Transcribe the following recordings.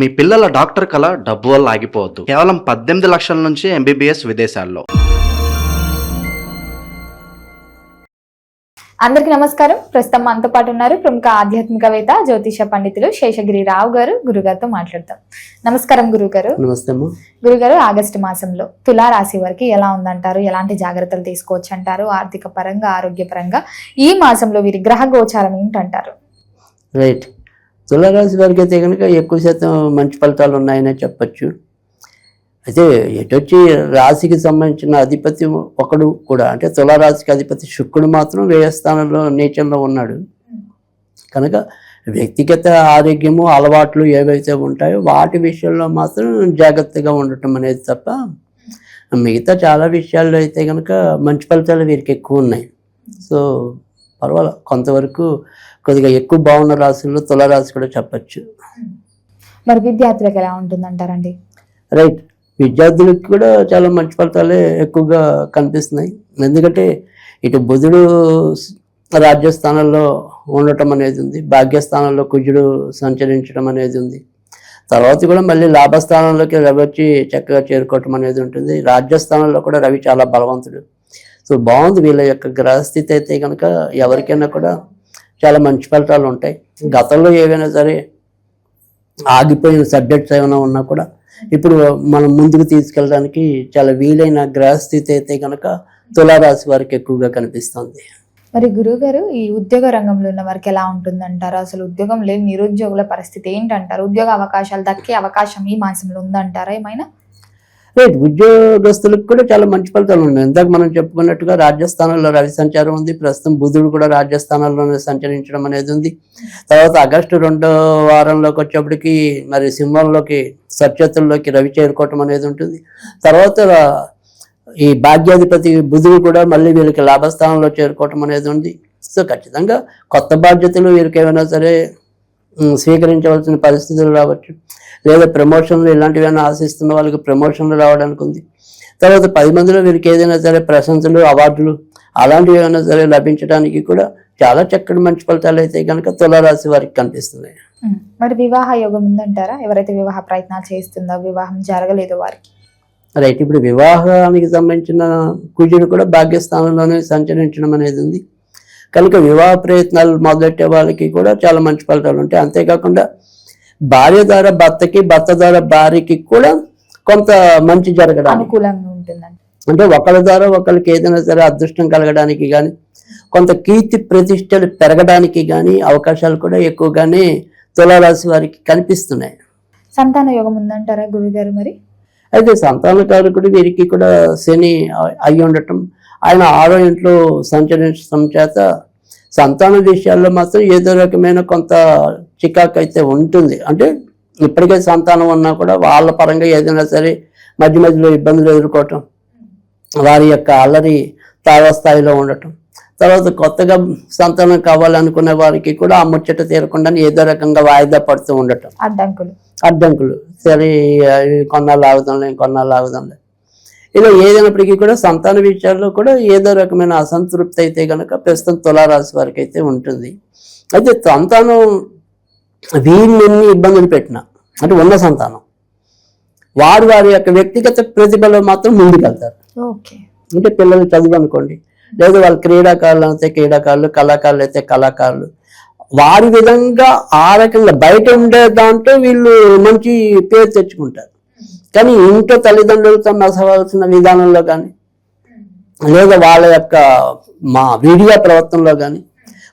మీ పిల్లల డాక్టర్ కల డబ్బు వల్ల ఆగిపోవద్దు. కేవలం 18 లక్షల నుంచి ఎంబీబీఎస్ విదేశాల్లో. అందరికీ నమస్కారం. ప్రస్తుతం మనతో పాటు ఉన్నారు ప్రముఖ ఆధ్యాత్మికవేత్త జ్యోతిష పండితులు శేషగిరి రావు గారు. గురుగారితో మాట్లాడతాం. నమస్కారం గురుగారు. నమస్తే గురుగారు, ఆగస్టు మాసంలో తులారాశి వారికి ఎలా ఉందంటారు? ఎలాంటి జాగ్రత్తలు తీసుకోవచ్చు అంటారు? ఆర్థిక పరంగా, ఆరోగ్యపరంగా ఈ మాసంలో వీరి గ్రహ గోచారం ఏంటంటారు? రైట్. తులారాశి వారికి అయితే కనుక ఎక్కువ శాతం మంచి ఫలితాలు ఉన్నాయనే చెప్పచ్చు. అయితే ఎటొచ్చి రాశికి సంబంధించిన అధిపతి ఒకడు కూడా, అంటే తులారాశికి అధిపతి శుక్రుడు మాత్రం వ్యయస్థానంలో నీచంలో ఉన్నాడు కనుక వ్యక్తిగత ఆరోగ్యము అలవాట్లు ఏవైతే ఉంటాయో వాటి విషయంలో మాత్రం జాగ్రత్తగా ఉండటం అనేది తప్ప మిగతా చాలా విషయాల్లో అయితే కనుక మంచి ఫలితాలు వీరికి ఎక్కువ ఉన్నాయి. సో పర్వాలేదు, కొంతవరకు కొద్దిగా ఎక్కువ బాగున్న రాశుల్లో తులారాశి కూడా చెప్పచ్చు. మరి విద్యార్థులకు ఎలా ఉంటుందంటారండి? రైట్. విద్యార్థులకు కూడా చాలా మంచి ఫలితాలే ఎక్కువగా కనిపిస్తున్నాయి. ఎందుకంటే ఇటు బుధుడు రాజ్యస్థానంలో ఉండటం అనేది ఉంది, భాగ్యస్థానంలో కుజుడు సంచరించడం అనేది ఉంది, తర్వాత కూడా మళ్ళీ లాభస్థానంలోకి రవి వచ్చి చక్కగా చేరుకోవటం అనేది ఉంటుంది. రాజ్యస్థానంలో కూడా రవి చాలా బలవంతుడు. సో బాగుంది. వీళ్ళ యొక్క గ్రహస్థితి అయితే కనుక ఎవరికైనా కూడా చాలా మంచి ఫలితాలు ఉంటాయి. గతంలో ఏవైనా సరే ఆగిపోయిన సబ్జెక్ట్స్ ఏమైనా ఉన్నా కూడా ఇప్పుడు మనం ముందుకు తీసుకెళ్ళడానికి చాలా వీలైన గ్రహస్థితి అయితే కనుక తులారాశి వారికి ఎక్కువగా కనిపిస్తుంది. మరి గురువు గారు, ఈ ఉద్యోగ రంగంలో ఉన్న వారికి ఎలా ఉంటుందంటారు? అసలు ఉద్యోగం లేని నిరుద్యోగుల పరిస్థితి ఏంటంటారు? ఉద్యోగ అవకాశాలు దక్కే అవకాశం ఈ మాసంలో ఉందంటారా ఏమైనా? రైట్. ఉద్యోగస్తులకు కూడా చాలా మంచి ఫలితాలు ఉన్నాయి. ఇందాక మనం చెప్పుకున్నట్టుగా రాజ్యస్థానంలో రవి సంచారం ఉంది, ప్రస్తుతం బుధుడు కూడా రాజ్యస్థానంలోనే సంచరించడం అనేది ఉంది. తర్వాత ఆగస్టు 2వ వారంలోకి వచ్చేప్పటికి మరి సింహంలోకి సత్యత్తుల్లోకి రవి చేరుకోవటం అనేది ఉంటుంది. తర్వాత ఈ భాగ్యాధిపతి బుధుడు కూడా మళ్ళీ వీళ్ళకి లాభస్థానంలో చేరుకోవటం అనేది ఉంది. సో ఖచ్చితంగా కొత్త బాధ్యతలు వీరికి ఏమైనా సరే స్వీకరించవలసిన పరిస్థితులు రావచ్చు, లేదా ప్రమోషన్లు ఇలాంటివి ఏమైనా ఆశిస్తున్న వాళ్ళకి ప్రమోషన్లు రావడానికి ఉంది. తర్వాత 10 మందిలో వీరికి ఏదైనా సరే ప్రశంసలు, అవార్డులు అలాంటివి ఏమైనా సరే లభించడానికి కూడా చాలా చక్కటి మంచి ఫలితాలు అయితే కనుక తులారాశి వారికి కనిపిస్తున్నాయి. మరి వివాహ యోగం ఉందంటారా? ఎవరైతే వివాహ ప్రయత్నాలు చేస్తుందో, వివాహం జరగలేదో వారికి? రైట్. ఇప్పుడు వివాహానికి సంబంధించిన కుజుడు కూడా భాగ్యస్థానంలోనే సంచరించడం అనేది ఉంది కనుక వివాహ ప్రయత్నాలు మొదలెట్టే వాళ్ళకి కూడా చాలా మంచి ఫలితాలు ఉంటాయి. అంతేకాకుండా భార్య ద్వారా భర్తకి, భర్త ద్వారా భార్యకి కూడా కొంత మంచి జరగడానికి అనుకూలంగా ఉంటుందండి. అంటే ఒకరి ద్వారా ఒకరికి ఏదైనా సరే అదృష్టం కలగడానికి కానీ, కొంత కీర్తి ప్రతిష్టలు పెరగడానికి కానీ అవకాశాలు కూడా ఎక్కువగానే తులారాశి వారికి కనిపిస్తున్నాయి. సంతాన యోగం ఉందంటారా గురుగారు? మరి అయితే సంతానకారకుడు వీరికి కూడా శని అయి ఉండటం, ఆయన 6వ ఇంట్లో సంచరించడం చేత సంతాన విషయాల్లో మాత్రం ఏదో రకమైన కొంత చికాకు అయితే ఉంటుంది. అంటే ఇప్పటికే సంతానం ఉన్నా కూడా వాళ్ళ పరంగా ఏదైనా సరే మధ్య మధ్యలో ఇబ్బందులు ఎదుర్కోవటం, వారి యొక్క అల్లరి తారాస్థాయిలో ఉండటం, తర్వాత కొత్తగా సంతానం కావాలనుకునే వారికి కూడా ఆ ముచ్చట తీరకుండా ఏదో రకంగా వాయిదా పడుతూ ఉండటం, అడ్డంకులు సరే కొన్నాళ్ళు ఆగుదాంలే ఇలా ఏదైనప్పటికీ కూడా సంతాన విషయాల్లో కూడా ఏదో రకమైన అసంతృప్తి అయితే కనుక ప్రస్తుతం తులారాశి వారికి అయితే ఉంటుంది. అయితే సంతానం వీళ్ళెన్ని ఇబ్బందులు పెట్టినా, అంటే ఉన్న సంతానం వారి యొక్క వ్యక్తిగత ప్రతిభలో మాత్రం ముందుకెళ్తారు. అంటే పిల్లలు చదువు అనుకోండి, లేదా వాళ్ళు క్రీడాకారులు అయితే క్రీడాకారులు, కళాకారులు అయితే కళాకారులు, వారి విధంగా ఆ రకంగా బయట ఉండే దాంట్లో వీళ్ళు మంచి పేరు తెచ్చుకుంటారు. కానీ ఇంట్లో తల్లిదండ్రులతో నడవలసిన విధానంలో కానీ, లేదా వాళ్ళ యొక్క వీడియో ప్రవర్తనలో కానీ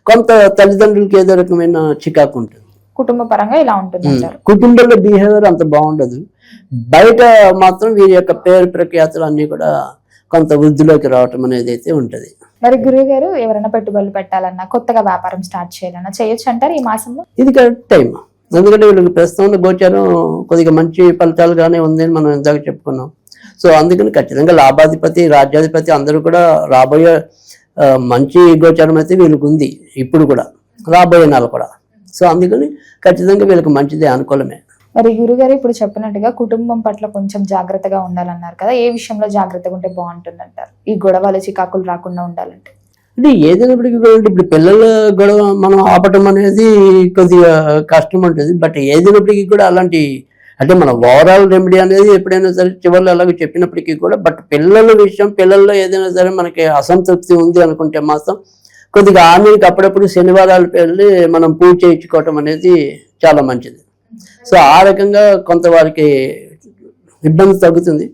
కొంత తల్లిదండ్రులకి ఏదో రకమైన చికాకు ఉంటుంది. కుటుంబ పరంగా ఇలా ఉంటుంది. కుటుంబంలో బిహేవియర్ అంత బాగుండదు, బయట మాత్రం వీరి యొక్క పేరు ప్రఖ్యాతులు అన్నీ కూడా కొంత వృద్ధిలోకి రావటం అనేది అయితే ఉంటుంది. మరి గురువు గారు, ఎవరైనా పెట్టుబడులు పెట్టాలన్నా, కొత్తగా వ్యాపారం స్టార్ట్ చేయాలన్నా చేయొచ్చు అంటారు ఈ మాసంలో? ఇది కరెక్ట్ టైం. ఎందుకంటే వీళ్ళకి ప్రస్తుతం గోచారం కొద్దిగా మంచి ఫలితాలుగానే ఉందని మనం ఇందాక చెప్పుకున్నాం. సో అందుకని ఖచ్చితంగా లాభాధిపతి, రాజ్యాధిపతి అందరూ కూడా రాబోయే మంచి గోచారం అయితే వీళ్ళకి ఉంది, ఇప్పుడు కూడా రాబోయే నెల కూడా. సో అందుకని ఖచ్చితంగా వీళ్ళకి మంచిదే, అనుకూలమే. మరి గురుగారు ఇప్పుడు చెప్పినట్టుగా కుటుంబం పట్ల కొంచెం జాగ్రత్తగా ఉండాలన్నారు కదా, ఏ విషయంలో జాగ్రత్తగా ఉంటే బాగుంటుంది అంటారు? ఈ గొడవలు, చికాకులు రాకుండా ఉండాలంటే అంటే ఏదైనప్పటికీ కూడా ఇప్పుడు పిల్లల గొడవ మనం ఆపటం అనేది కొద్దిగా కష్టం ఉంటుంది. బట్ ఏదైనప్పటికీ కూడా అలాంటి అంటే మన ఓవరాల్ రెమెడీ అనేది ఎప్పుడైనా సరే చివరిలో అలాగే చెప్పినప్పటికీ కూడా, బట్ పిల్లల విషయం, పిల్లల్లో ఏదైనా సరే మనకి అసంతృప్తి ఉంది అనుకుంటే మాత్రం కొద్దిగా ఆమెకి అప్పుడప్పుడు శనివారాలు వెళ్ళి మనం పూజ చేయించుకోవటం అనేది చాలా మంచిది. సో ఆ రకంగా కొంత వారికి ఇబ్బంది తగ్గుతుంది.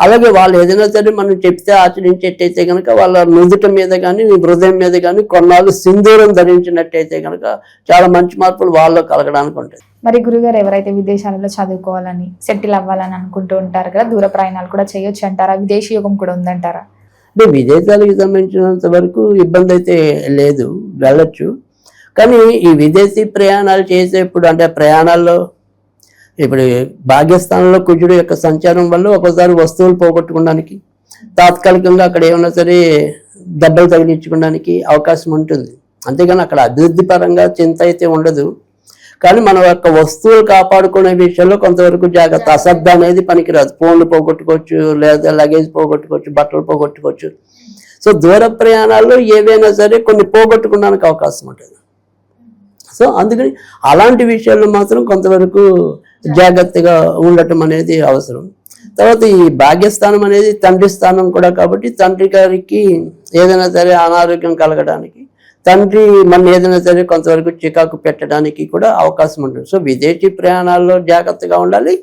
అలాగే వాళ్ళు ఏదైనా సరే మనం చెప్తే ఆచరించేటైతే కనుక వాళ్ళ నుదుట మీద కానీ హృదయం మీద కానీ కొన్నాళ్ళు సింధూరం ధరించినట్టయితే కనుక చాలా మంచి మార్పులు వాళ్ళలో కలగడానికి ఉంటుంది. మరి గురుగారు, ఎవరైతే విదేశాలలో చదువుకోవాలని సెటిల్ అవ్వాలని అనుకుంటూ ఉంటారు కదా, దూర ప్రయాణాలు కూడా చేయొచ్చు అంటారా? విదేశీ యోగం కూడా ఉందంటారా? అంటే విదేశాలకు సంబంధించినంత వరకు ఇబ్బంది అయితే లేదు, వెళ్ళొచ్చు. కానీ ఈ విదేశీ ప్రయాణాలు చేసేప్పుడు అంటే ప్రయాణాల్లో ఇప్పుడు భాగ్యస్థానంలో కుజుడు యొక్క సంచారం వల్ల ఒక్కోసారి వస్తువులు పోగొట్టుకోవడానికి, తాత్కాలికంగా అక్కడ ఏమైనా సరే దెబ్బలు తగిలించుకోవడానికి అవకాశం ఉంటుంది. అంతేగాని అక్కడ అభివృద్ధి పరంగా చింత అయితే ఉండదు. కానీ మన యొక్క వస్తువులు కాపాడుకునే విషయంలో కొంతవరకు జాగ్రత్త. అశ్రద్ధ అనేది పనికిరాదు. ఫోన్లు పోగొట్టుకోవచ్చు, లేదా లగేజ్ పోగొట్టుకోవచ్చు, బట్టలు పోగొట్టుకోవచ్చు. సో దూర ప్రయాణాల్లో ఏవైనా సరే కొన్ని పోగొట్టుకోవడానికి అవకాశం ఉంటుంది. సో అందుకని అలాంటి విషయాల్లో మాత్రం కొంతవరకు జాగ్రత్తగా ఉండటం అనేది అవసరం. తర్వాత ఈ భాగ్యస్థానం అనేది తండ్రి స్థానం కూడా కాబట్టి తండ్రి గారికి ఏదైనా సరే అనారోగ్యం కలగడానికి, తండ్రి మన ఏదైనా సరే కొంతవరకు చికాకు పెట్టడానికి కూడా అవకాశం ఉంటుంది. సో విదేశీ ప్రయాణాల్లో జాగ్రత్తగా ఉండాలి,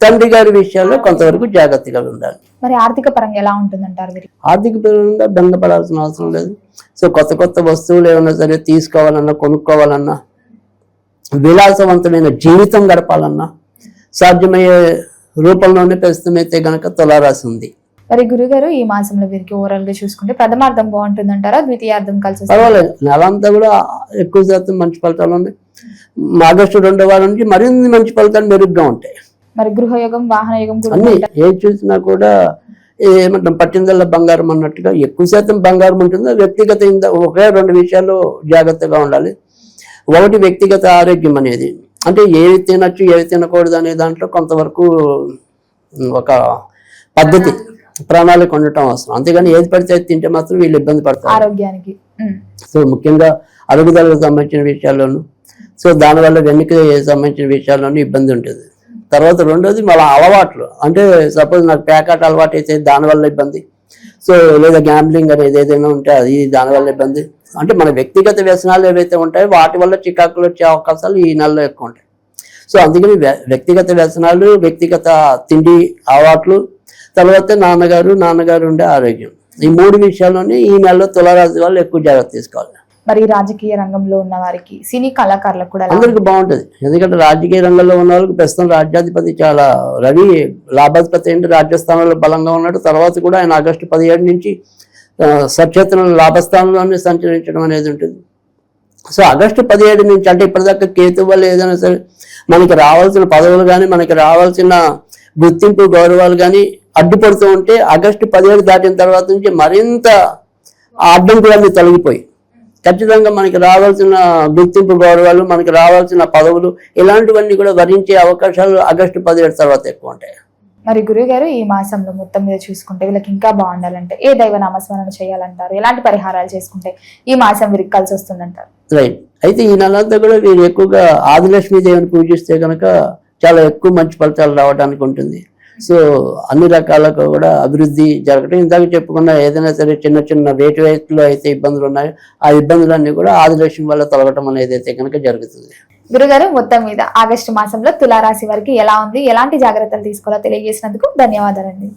తండ్రి గారి విషయాల్లో కొంతవరకు జాగ్రత్తగా ఉండాలి. మరి ఆర్థిక పరంగా ఎలా ఉంటుందంటారు? ఆర్థిక పరంగా బెంగపడాల్సిన అవసరం లేదు. సో కొత్త కొత్త వస్తువులు ఏమైనా సరే తీసుకోవాలన్నా, కొనుక్కోవాలన్నా, విలాసవంతమైన జీవితం గడపాలన్నా సాధ్యమయ్యే రూపంలోనే ప్రస్తుతం అయితే గనక తులారాశి ఉంది. మరి గురుగారు, ఈ మాసంలో వీరికి ఓవరాల్ గా చూసుకుంటే ప్రథమార్థం బాగుంటుందంటారా, ద్వితీయార్థం కలిసి పర్వాలేదు? నెల అంతా కూడా ఎక్కువ శాతం మంచి ఫలితాలు ఉన్నాయి. ఆగస్టు 2వ వారం నుంచి మరిన్ని మంచి ఫలితాలు మెరుగ్గా ఉంటాయి. మరి గృహయోగం, వాహన యోగం కూడా అన్ని ఏది చూసినా కూడా ఏమంటాం పట్టిందల్లా బంగారం అన్నట్టుగా ఎక్కువ శాతం బంగారం ఉంటుంది. వ్యక్తిగత ఒకే 2 విషయాల్లో జాగ్రత్తగా ఉండాలి. ఒకటి వ్యక్తిగత ఆరోగ్యం అనేది, అంటే ఏవి తినచ్చు ఏవి తినకూడదు అనే దాంట్లో కొంతవరకు ఒక పద్ధతి, ప్రణాళిక ఉండటం అవసరం. అంతేగాని ఏది పడితే అది తింటే మాత్రం వీళ్ళు ఇబ్బంది పడతారు ఆరోగ్యానికి. సో ముఖ్యంగా అరుగుదలకు సంబంధించిన విషయాల్లోనూ, సో దానివల్ల వెన్నుకి సంబంధించిన విషయాల్లోనూ ఇబ్బంది ఉంటుంది. తర్వాత రెండోది మళ్ళీ అలవాట్లు, అంటే సపోజ్ నాకు ప్యాకెట్ అలవాటు అయితే దానివల్ల ఇబ్బంది. సో లేదా గ్యాంబ్లింగ్ అనేది ఏదైనా ఉంటే అది దానివల్ల ఇబ్బంది. అంటే మన వ్యక్తిగత వ్యసనాలు ఏవైతే ఉంటాయో వాటి వల్ల చికాకులు వచ్చే అవకాశాలు ఈ నెలలో ఎక్కువ ఉంటాయి. సో అందుకని వ్యక్తిగత వ్యసనాలు, వ్యక్తిగత తిండి అలవాట్లు, తర్వాత నాన్నగారు ఉండే ఆరోగ్యం, ఈ 3 విషయాల్లోనే ఈ నెలలో తులారాశి వాళ్ళు ఎక్కువ జాగ్రత్త తీసుకోవాలి. మరి రాజకీయ రంగంలో ఉన్న వారికి, సినీ కళాకారులకు కూడా అందరికి బాగుంటుంది. ఎందుకంటే రాజకీయ రంగంలో ఉన్న వాళ్ళకి ప్రస్తుతం రాజ్యాధిపతి చాలా రవి లాభాధిపతి ఏంటి రాజ్యస్థానంలో బలంగా ఉన్నాడు. తర్వాత కూడా ఆయన ఆగస్టు 17 నుంచి సచేతన లాభస్థానంలోనే సంచరించడం అనేది ఉంటుంది. సో ఆగస్టు 17 నుంచి అంటే ఇప్పటిదాకా కేతు వల్ల ఏదైనా సరే మనకి రావాల్సిన పదవులు కానీ, మనకి రావాల్సిన గుర్తింపు, గౌరవాలు కానీ అడ్డుపడుతూ ఉంటే ఆగస్టు 17 దాటిన తర్వాత నుంచి మరింత అడ్డంకులన్నీ తొలగిపోయి ఖచ్చితంగా మనకి రావాల్సిన గుర్తింపు, గౌరవాలు, మనకి రావాల్సిన పదవులు ఇలాంటివన్నీ కూడా వరించే అవకాశాలు ఆగస్టు 17 తర్వాత ఎక్కువ ఉంటాయి. మరి గురుగారు, ఈ మాసంలో మొత్తం మీద చూసుకుంటే వీళ్ళకి ఇంకా బాగుండాలంటే ఏ దైవ నామస్మరణ చేయాలంటారు? ఎలాంటి పరిహారాలు చేసుకుంటే ఈ మాసం వీరికి కలిసి వస్తుందంటారు? రైట్. అయితే ఈ నెలంతా కూడా వీరు ఎక్కువగా ఆదిలక్ష్మీదేవిని పూజిస్తే కనుక చాలా ఎక్కువ మంచి ఫలితాలు రావడానికి ఉంటుంది. సో అన్ని రకాలకు కూడా అభివృద్ధి జరగటం, ఇందాక చెప్పుకున్న ఏదైనా సరే చిన్న చిన్న వేటిలో అయితే ఇబ్బందులు ఉన్నాయో ఆ ఇబ్బందులన్నీ కూడా ఆదిలక్ష్మి వల్ల తొలగటం అనేది అయితే కనుక జరుగుతుంది. గురుగారు, మొత్తం మీద ఆగస్టు మాసంలో తులారాశి వారికి ఎలా ఉంది, ఎలాంటి జాగ్రత్తలు తీసుకోవాలో తెలియజేసినందుకు ధన్యవాదాలండి.